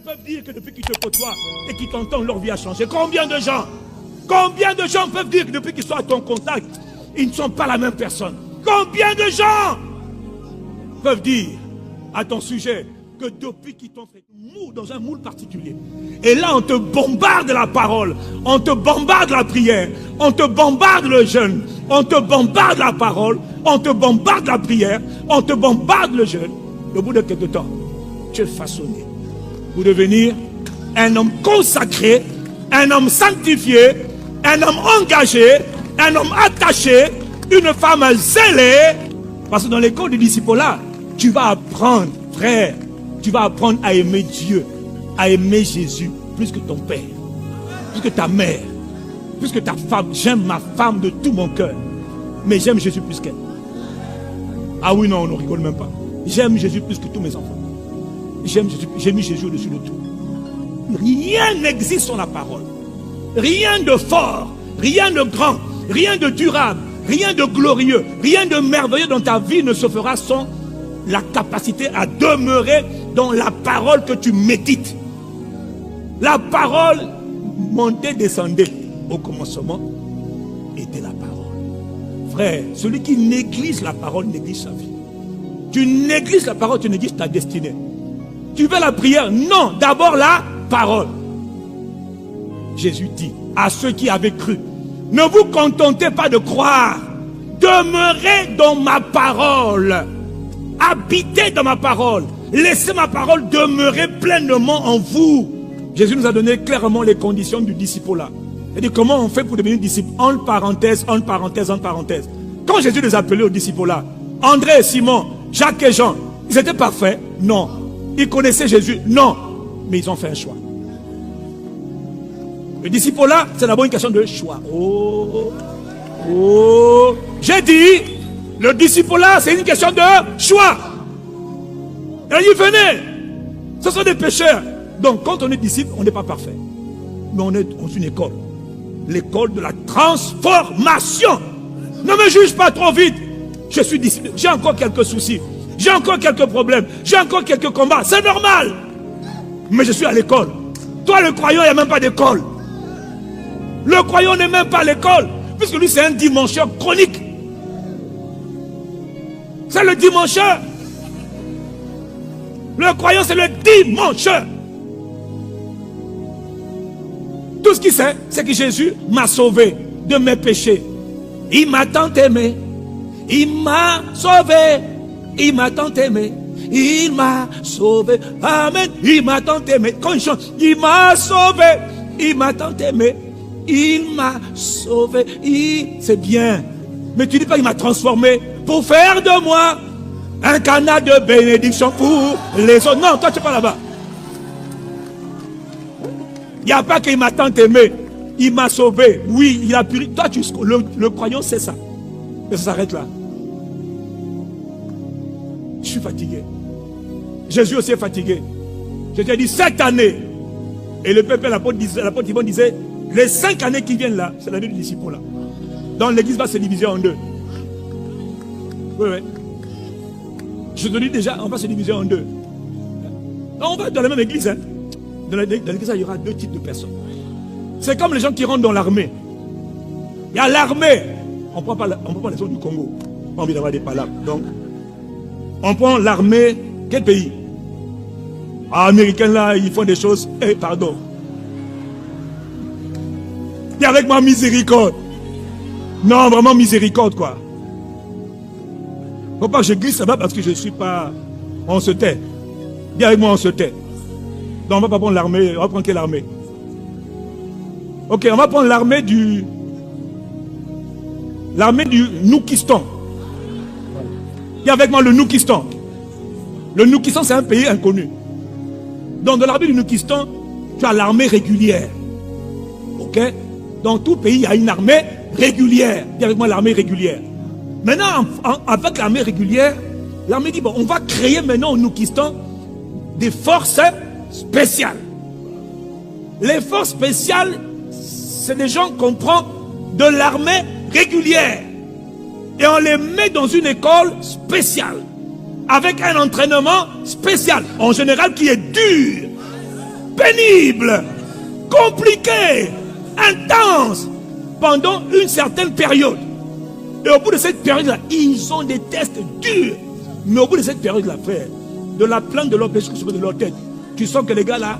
peuvent dire que depuis qu'ils te côtoient et qu'ils t'entendent, leur vie a changé? Combien de gens? Combien de gens peuvent dire que depuis qu'ils sont à ton contact, ils ne sont pas la même personne? Combien de gens peuvent dire à ton sujet que depuis qu'ils t'ont fait moule dans un moule particulier, et là on te bombarde la parole, on te bombarde la prière, on te bombarde le jeûne, on te bombarde la parole, on te bombarde la prière, on te bombarde le jeûne. Au bout de quelque temps, tu es façonné pour devenir un homme consacré, un homme sanctifié, un homme engagé, un homme attaché, une femme zélée. Parce que dans l'école du disciple-là, tu vas apprendre, frère, tu vas apprendre à aimer Dieu, à aimer Jésus, plus que ton père, plus que ta mère, plus que ta femme. J'aime ma femme de tout mon cœur, mais j'aime Jésus plus qu'elle. Ah oui, non, on ne rigole même pas. J'aime Jésus plus que tous mes enfants. J'aime Jésus, j'ai mis Jésus au-dessus de tout. Rien n'existe sans la parole. Rien de fort, rien de grand, rien de durable, rien de glorieux, rien de merveilleux dans ta vie ne se fera sans la capacité à demeurer dans la parole que tu médites. La parole montait, descendait. Au commencement était la parole. Frère, celui qui néglige la parole néglige sa vie. Tu négliges la parole, tu négliges ta destinée. Tu veux la prière? Non, d'abord la parole. Jésus dit à ceux qui avaient cru, ne vous contentez pas de croire, demeurez dans ma parole, habitez dans ma parole, laissez ma parole demeurer pleinement en vous. Jésus nous a donné clairement les conditions du disciple-là. Il dit comment on fait pour devenir disciple? Entre parenthèses, entre parenthèses, entre parenthèses. Quand Jésus les appelait aux disciples-là, André et Simon, Jacques et Jean, ils étaient parfaits? Non. Ils connaissaient Jésus? Non. Mais ils ont fait un choix. Le disciple-là, c'est d'abord une question de choix. J'ai dit, le disciple-là, c'est une question de choix. Et il venait. Ce sont des pécheurs. Donc, quand on est disciple, on n'est pas parfait. Mais on est dans une école. L'école de la transformation. Ne me juge pas trop vite. Je suis disciple. J'ai encore quelques soucis. J'ai encore quelques problèmes. J'ai encore quelques combats. C'est normal. Mais je suis à l'école. Toi, le croyant, il n'y a même pas d'école. Le croyant n'est même pas à l'école. Puisque lui, c'est un dimancheur chronique. C'est le dimancheur. Le croyant, c'est le dimancheur. Tout ce qu'il sait, c'est que Jésus m'a sauvé de mes péchés. Il m'a tant aimé. Il m'a sauvé. Il m'a tant aimé. Il m'a sauvé. Amen. Il m'a tant aimé. Quand il chante, il m'a sauvé. Il m'a tant aimé. Il m'a sauvé. C'est bien. Mais tu dis pas qu'il m'a transformé pour faire de moi un canal de bénédiction pour les autres. Non, toi tu n'es pas là-bas. Il n'y a pas qu'il m'a tant aimé. Il m'a sauvé. Oui, il a purifié. Toi, le croyant, c'est ça. Mais ça s'arrête là. Je suis fatigué. Jésus aussi est fatigué. Je t'ai dit 7 années. Et le peuple, l'apôtre Yvon disait, les 5 années qui viennent là, c'est l'année du disciple là. Donc l'église va se diviser en deux. Oui, oui. Je te dis déjà, on va se diviser en deux. On va dans la même église. Hein. Dans l'église, il y aura 2 types de personnes. C'est comme les gens qui rentrent dans l'armée. Il y a l'armée. On ne prend pas les autres du Congo. On a envie d'avoir des palabres. Donc, on prend l'armée. Quel pays? Ah, américains là, ils font des choses. Eh, pardon. Dis avec moi miséricorde. Non, vraiment miséricorde quoi. Faut pas que je glisse là-bas parce que je ne suis pas. On se tait. Dis avec moi, on se tait. Donc on va pas prendre l'armée. On va prendre quelle armée? Ok, on va prendre l'armée du Noukistan. Dis avec moi le Noukistan. Le Noukistan, c'est un pays inconnu. Donc dans l'armée du Noukistan, tu as l'armée régulière. Ok? Dans tout pays, il y a une armée régulière. Dis avec moi l'armée régulière. Maintenant, avec l'armée régulière, l'armée dit, bon, on va créer maintenant au Noukistan des forces spéciales. Les forces spéciales, c'est des gens qu'on prend de l'armée régulière. Et on les met dans une école spéciale. Avec un entraînement spécial. En général, qui est dur. pénible, compliqué, intense, pendant une certaine période. Et au bout de cette période-là, ils ont des tests durs. Mais au bout de cette période-là, frère, de la plante de leur péché de leur tête, tu sens que les gars-là,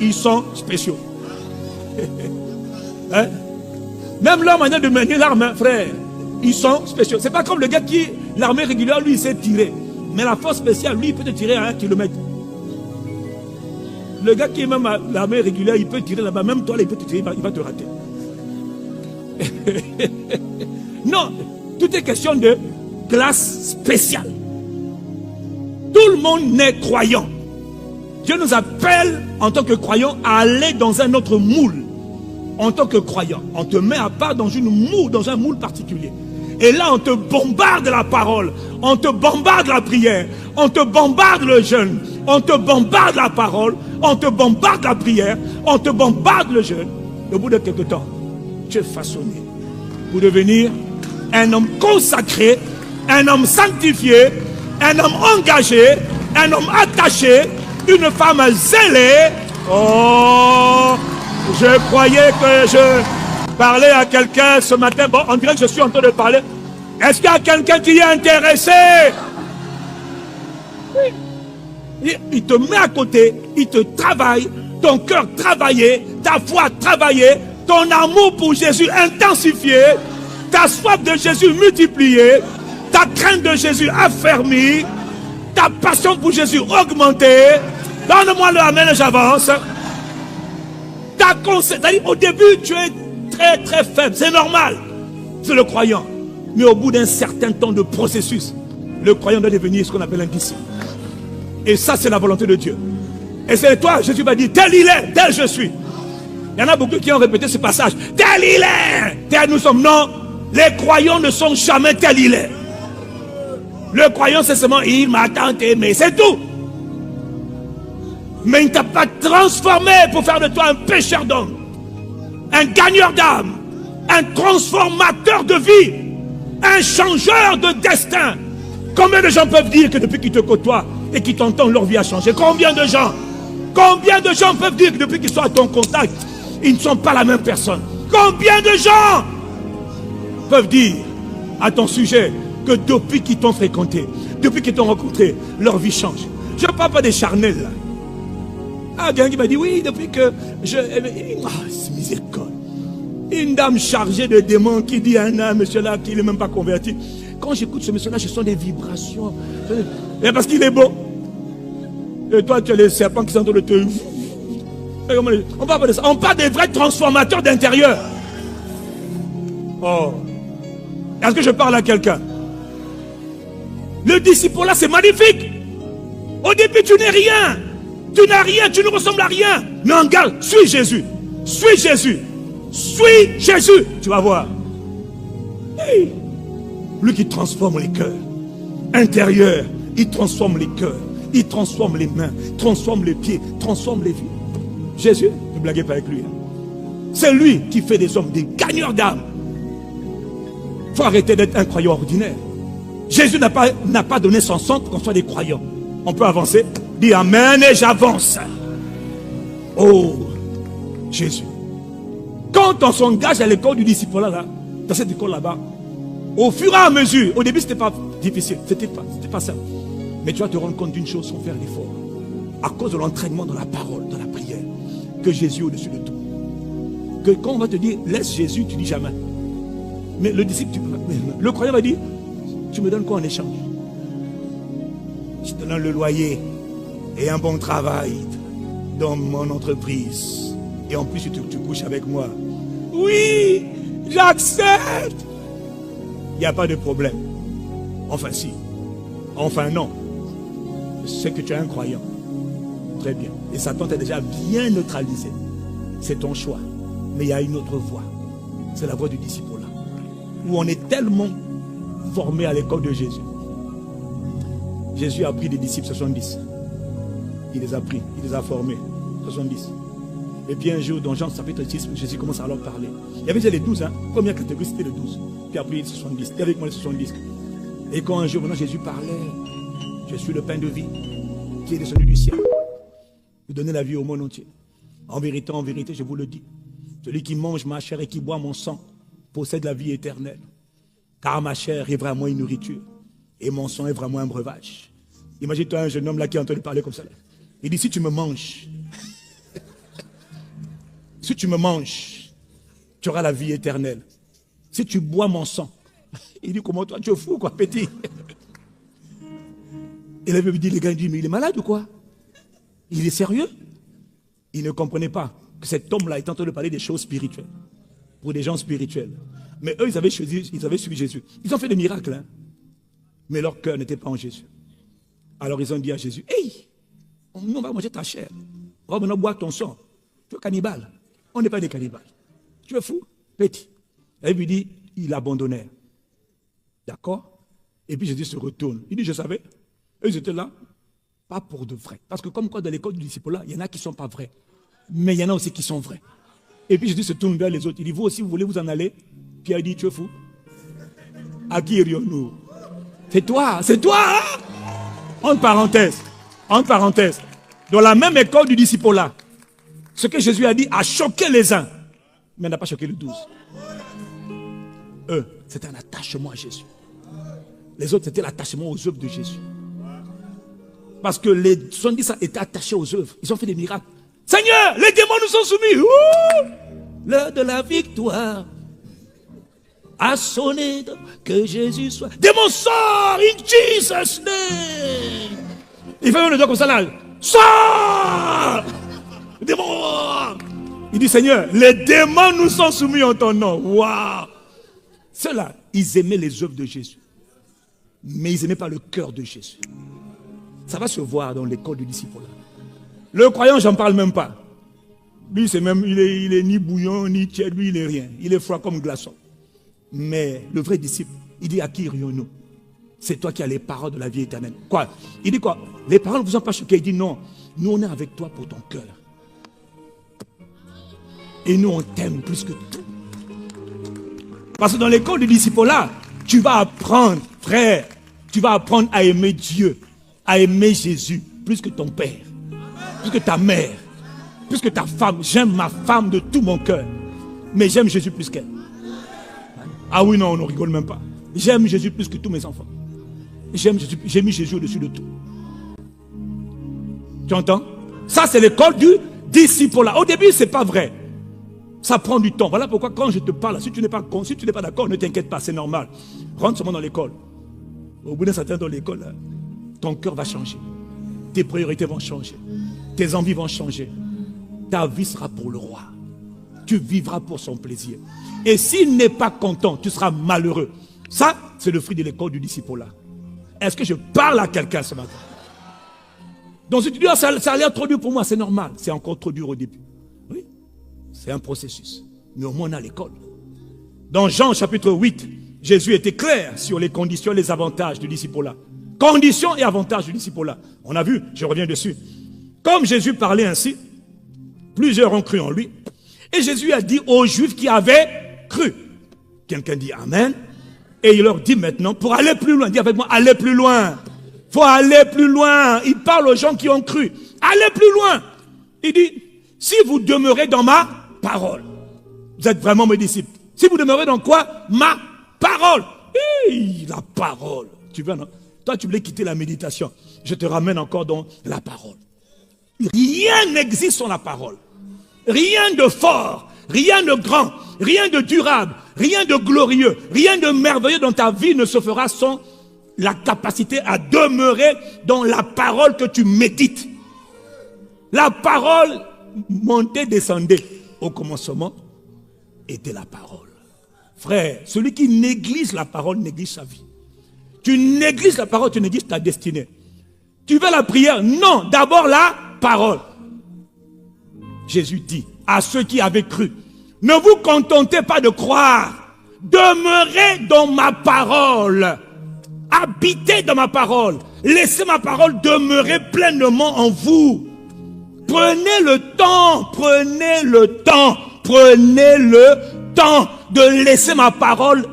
ils sont spéciaux. Hein? Même leur manière de mener l'arme, frère, ils sont spéciaux. C'est pas comme le gars qui, l'armée régulière, lui, il sait tirer. Mais la force spéciale, lui, il peut te tirer à 1 kilomètre. Le gars qui est même à l'armée régulière, il peut tirer là-bas. Même toi, là, il peut te tirer, il va te rater. Non, tout est question de classe spéciale. Tout le monde n'est croyant. Dieu nous appelle en tant que croyants à aller dans un autre moule. En tant que croyant, on te met à part dans un moule particulier. Et là, on te bombarde la parole, on te bombarde la prière, on te bombarde le jeûne, on te bombarde la parole, on te bombarde la prière, on te bombarde le jeûne. Et au bout de quelque temps, tu es façonné pour devenir un homme consacré, un homme sanctifié, un homme engagé, un homme attaché, une femme zélée. Oh, je croyais que je parlais à quelqu'un ce matin. Bon, on dirait que je suis en train de parler. Est-ce qu'il y a quelqu'un qui est intéressé? Il te met à côté, il te travaille, ton cœur travaillé, ta foi travaillée, ton amour pour Jésus intensifié, ta soif de Jésus multipliée, ta crainte de Jésus affermie, ta passion pour Jésus augmentée. Donne-moi le amen et j'avance. Au début, tu es très très faible, c'est normal. C'est le croyant. Mais au bout d'un certain temps de processus, le croyant doit devenir ce qu'on appelle un disciple. Et ça, c'est la volonté de Dieu. Et c'est toi, Jésus va dire, tel il est, tel je suis. Il y en a beaucoup qui ont répété ce passage. Tel il est, tel nous sommes. Non, les croyants ne sont jamais tel il est. Le croyant, c'est seulement, il m'a tant aimé, c'est tout. Mais il ne t'a pas transformé pour faire de toi un pécheur d'homme, un gagneur d'âme, un transformateur de vie, un changeur de destin. Combien de gens peuvent dire que depuis qu'ils te côtoient et qu'ils t'entendent, leur vie a changé? Combien de gens peuvent dire que depuis qu'ils sont à ton contact, ils ne sont pas la même personne? Combien de gens peuvent dire à ton sujet que depuis qu'ils t'ont fréquenté, depuis qu'ils t'ont rencontré, leur vie change? Je ne parle pas des charnels là. Ah, quelqu'un qui m'a dit, oui, depuis que je... Ah, c'est miséricorde. Une dame chargée de démons qui dit à un monsieur-là qui n'est même pas converti. Quand j'écoute ce monsieur-là, ce sont des vibrations. Et parce qu'il est beau. Et toi, tu as les serpents qui sont en train de te... On parle pas de ça. On parle des vrais transformateurs d'intérieur. Oh. Est-ce que je parle à quelqu'un? Le disciple là, c'est magnifique. Au début, tu n'es rien. Tu n'as rien, tu ne ressembles à rien. Mais en garde, suis Jésus. Suis Jésus. Suis Jésus. Tu vas voir. Hey. Lui qui transforme les cœurs. Intérieur, il transforme les cœurs. Il transforme les mains, transforme les pieds, transforme les vies. Jésus, ne blaguez pas avec lui. C'est lui qui fait des hommes, des gagneurs d'âme. Il faut arrêter d'être un croyant ordinaire. Jésus n'a pas donné son sang pour qu'on soit des croyants. On peut avancer. Dis amen et j'avance. Oh, Jésus. Quand on s'engage à l'école du disciple là, dans cette école là-bas, au fur et à mesure, au début c'était pas difficile, c'était pas simple. Mais tu vas te rendre compte d'une chose sans faire d'effort. À cause de l'entraînement dans la parole, dans la prière, que Jésus est au-dessus de tout. Que quand on va te dire, laisse Jésus, tu dis jamais. Mais le disciple, le croyant va dire, tu me donnes quoi en échange? Je te donne le loyer et un bon travail dans mon entreprise. Et en plus, tu couches avec moi. Oui, j'accepte. Il n'y a pas de problème. Enfin si. Enfin non. C'est que tu es un croyant. Très bien. Et Satan t'a déjà bien neutralisé. C'est ton choix. Mais il y a une autre voie. C'est la voie du disciple là. Où on est tellement formé à l'école de Jésus. Jésus a pris des disciples 70. Il les a pris, il les a formés 70. Et puis un jour, dans Jean chapitre 6, Jésus commence à leur parler. Il y avait déjà les 12, hein. Première catégorie, c'était les 12. Puis après, les 70. Et avec moi, les 70. Et quand un jour, maintenant, Jésus parlait, je suis le pain de vie qui est descendu du ciel. Vous donnez la vie au monde entier. En vérité, je vous le dis, celui qui mange ma chair et qui boit mon sang possède la vie éternelle. Car ma chair est vraiment une nourriture et mon sang est vraiment un breuvage. Imagine-toi un jeune homme là qui est en train de parler comme ça. Là. Il dit, si tu me manges, si tu me manges, tu auras la vie éternelle. Si tu bois mon sang, il dit, comment toi, tu es fou quoi, petit. Et là, il dit, les gars, il dit, mais il est malade ou quoi? Il est sérieux? Il ne comprenait pas que cet homme-là est en train de parler des choses spirituelles, pour des gens spirituels. Mais eux, ils avaient suivi Jésus. Ils ont fait des miracles, hein? Mais leur cœur n'était pas en Jésus. Alors ils ont dit à Jésus, hey, nous on va manger ta chair, on va maintenant boire ton sang. Tu es cannibale. On n'est pas des cannibales. Tu es fou, petit. Et il lui dit, il abandonnait. D'accord? Et puis Jésus se retourne. Il dit, je savais. Eux, ils étaient là, pas pour de vrai. Parce que comme quoi dans l'école du disciple-là, il y en a qui ne sont pas vrais. Mais il y en a aussi qui sont vrais. Et puis Jésus se tourne vers les autres. Il dit, vous aussi, vous voulez vous en aller? Pierre dit, tu es fou. À qui irions-nous? C'est toi, hein? Entre parenthèses. Dans la même école du disciple-là, ce que Jésus a dit a choqué les uns, mais n'a pas choqué les 12. Eux, c'était un attachement à Jésus. Les autres, c'était l'attachement aux œuvres de Jésus. Parce que les 70 étaient attachés aux œuvres. Ils ont fait des miracles. Seigneur, les démons nous sont soumis. Ouh! L'heure de la victoire a sonné, que Jésus soit. Démon sort in Jesus name. Il fait même le doigt comme ça là. Sors! Démon! Il dit, Seigneur, les démons nous sont soumis en ton nom. Waouh! Ceux-là, ils aimaient les œuvres de Jésus. Mais ils n'aimaient pas le cœur de Jésus. Ça va se voir dans l'école du disciple. Le croyant, j'en parle même pas. Lui, c'est même, il est ni bouillon, ni tiède, lui, il est rien. Il est froid comme glaçon. Mais le vrai disciple, il dit, à qui irions-nous? C'est toi qui as les paroles de la vie éternelle. Quoi? Il dit quoi? Les paroles ne vous ont pas choqué. Il dit non, nous on est avec toi pour ton cœur. Et nous on t'aime plus que tout. Parce que dans l'école du disciple-là, tu vas apprendre, frère, tu vas apprendre à aimer Dieu, à aimer Jésus, plus que ton père, plus que ta mère, plus que ta femme. J'aime ma femme de tout mon cœur, mais j'aime Jésus plus qu'elle. Ah oui, non, on ne rigole même pas. J'aime Jésus plus que tous mes enfants. J'aime Jésus, j'ai mis Jésus au-dessus de tout. Tu entends? Ça, c'est l'école du disciple-là. Au début, ce n'est pas vrai. Ça prend du temps. Voilà pourquoi quand je te parle, si tu n'es pas d'accord, ne t'inquiète pas, c'est normal. Rentre seulement dans l'école. Au bout d'un certain temps dans l'école, ton cœur va changer. Tes priorités vont changer. Tes envies vont changer. Ta vie sera pour le roi. Tu vivras pour son plaisir. Et s'il n'est pas content, tu seras malheureux. Ça, c'est le fruit de l'école du disciple-là. Est-ce que je parle à quelqu'un ce matin? Donc si tu dis, ça a l'air trop dur pour moi, c'est normal. C'est encore trop dur au début. Oui, c'est un processus. Mais au moins on a l'école. Dans Jean chapitre 8, Jésus était clair sur les conditions et les avantages du disciple-là. Conditions et avantages du disciple-là. On a vu, je reviens dessus. Comme Jésus parlait ainsi, plusieurs ont cru en lui. Et Jésus a dit aux Juifs qui avaient cru. Quelqu'un dit Amen. Et il leur dit maintenant, pour aller plus loin, dis avec moi, aller plus loin. Il faut aller plus loin. Il parle aux gens qui ont cru. Allez plus loin. Il dit, si vous demeurez dans ma parole, vous êtes vraiment mes disciples. Si vous demeurez dans quoi? Ma parole. La parole. Tu veux, non? Toi, tu voulais quitter la méditation. Je te ramène encore dans la parole. Rien n'existe sans la parole. Rien de fort, rien de grand, rien de durable, rien de glorieux, rien de merveilleux dans ta vie ne se fera sans la capacité à demeurer dans la parole que tu médites. La parole montait, descendait. Au commencement était la parole. Frère, celui qui néglige la parole néglige sa vie. Tu négliges la parole, tu négliges ta destinée. Tu veux la prière? Non, d'abord la parole. Jésus dit à ceux qui avaient cru, ne vous contentez pas de croire, demeurez dans ma parole, habitez dans ma parole, laissez ma parole demeurer pleinement en vous. Prenez le temps de laisser ma parole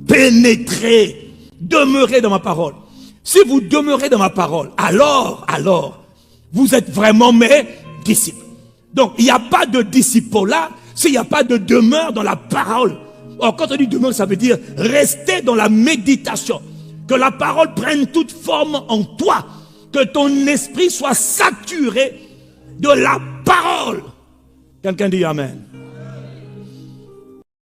pénétrer, demeurer dans ma parole. Si vous demeurez dans ma parole, alors, vous êtes vraiment mes disciples. Donc, il n'y a pas de disciple-là s'il n'y a pas de demeure dans la parole. Or, quand on dit demeure, ça veut dire rester dans la méditation. Que la parole prenne toute forme en toi. Que ton esprit soit saturé de la parole. Quelqu'un dit Amen.